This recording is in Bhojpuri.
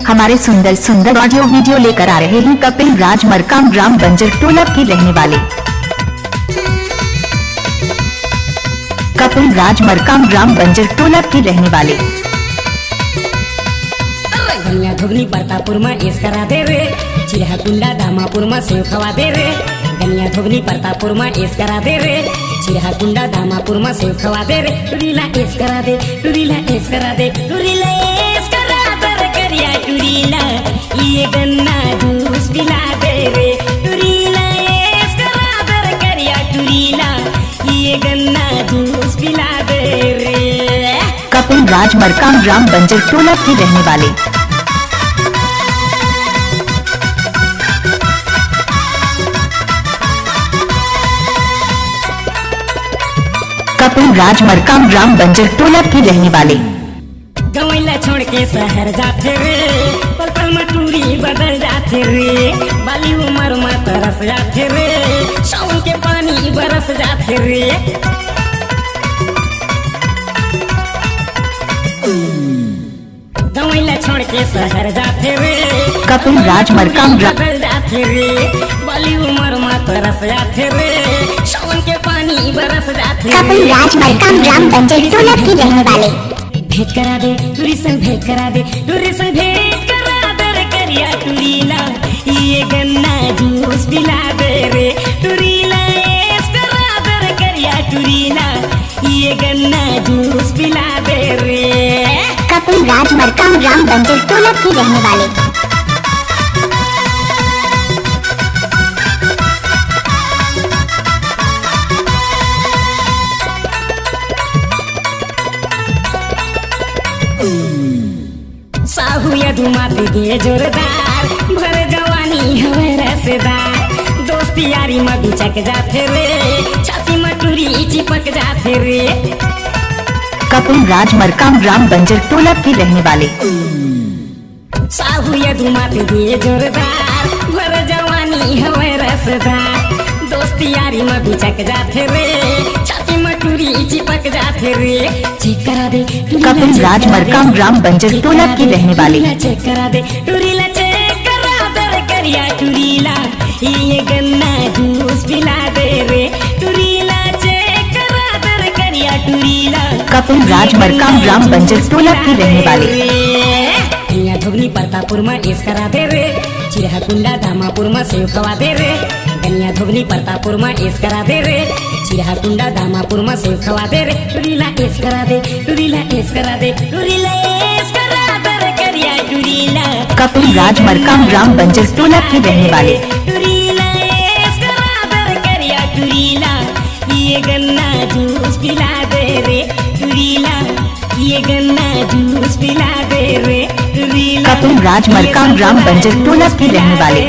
हमारे सुंदर सुंदर ऑडियो वीडियो लेकर आ रहे हैं कपिल राज मरकाम ग्राम बंजर टोला के रहने वाले। कपिल राज मरकाम ग्राम बंजर टोला के रहने वाले। धुगनी प्रतापुर में एस करा दे रे, चिरहा कुंडा दामापुर में सेव खवा दे रे। गनिया धुगनी प्रतापुर में एस करा दे रे, चिरहा कुंडा दामापुर में सेव खवा दे रे। टुरीला एस करा दे, टुरीला एस करा दे, टुरीला एस करा दे करिया टुरीला ये गन्ना जूस पिला दे रे। टुरीला एस करा दे करिया टुरीला ये गन्ना जूस पिला दे रे। कपिल राज मरकाम ग्राम बंजर टोला के रहने वाले। कपिल राज मरकाम ग्राम बंजर टोला के रहने वाले। गवैला छोड़ के शहर जाते रे, पल पल में टूरी बदल जाते रे। बाली उमर में तरस जाते रे, सावन के पानी बरस जाते रे। गवैला छोड़ के शहर जाते रे, कपिल राज मरकाम ग्राम बदल जाते रे। बाली उमर में तरस जाते रे, सावन के पानी बरस जाते रे। कपिल राज मरकाम ग्राम बंजर टोला के रहने वाले। भेंट करा दे टूरी संग, भेंट करा दे टूरी संग, भेंट करा दे रे करिया टूरीला ये गन्ना जूस पिला दे रे। टूरीला एस करा दे रे करिया टूरीला ये गन्ना जूस पिला दे रे। कपिल राज मरकाम ग्राम बंजर टोला के रहने वाले। साहू या धुमाते गे जोरदार, भर जवानी हवे रसदार। दोस्ती यारी में बिचक जाते रे, छाती में टूरी चिपक जाते रे। कपिल राज मरकाम ग्राम बंजर टोला के रहने वाले। साहू या धुमाते गे जोरदार, भर जवानी हवे रसदार। दोस्ती यारी में बिचक जाते रे, छाती में टूरी चिपक जाते रे। चेक करा दे कपिल राज मरकाम ग्राम बंजर टोला के रहने वाले। चेक करा दे टूरीला, चेक करा दे रे करिया टूरीला ये गन्ना जूस पिला दे रे। टूरीला चेक करा दे रे करिया टूरीला। कपिल राज मरकाम ग्राम बंजर टोला के रहने वाले। धुगनी प्रतापुर में एस करा दे रे, चिरहा कुंडा दामापुर में सेव खवा दे रे। गनिया धुगनी प्रतापुर में एस करा दे रे, चिरहा कुंडा दामापुर में सेव खवा दे रे। टूरीला एस करा दे, टूरीला एस करा दे, टूरीला एस करा दे रे करिया टूरीला। कपिल राज मरकाम ग्राम बंजर टोला के रहने वाले। टूरीला एस करा दे रे करिया टूरीला ये गन्ना जूस पिला दे रे। टूरीला ये गन्ना जूस पिला दे रे। टूरीला कपिल राज मरकाम ग्राम बंजर टोला के रहने वाले।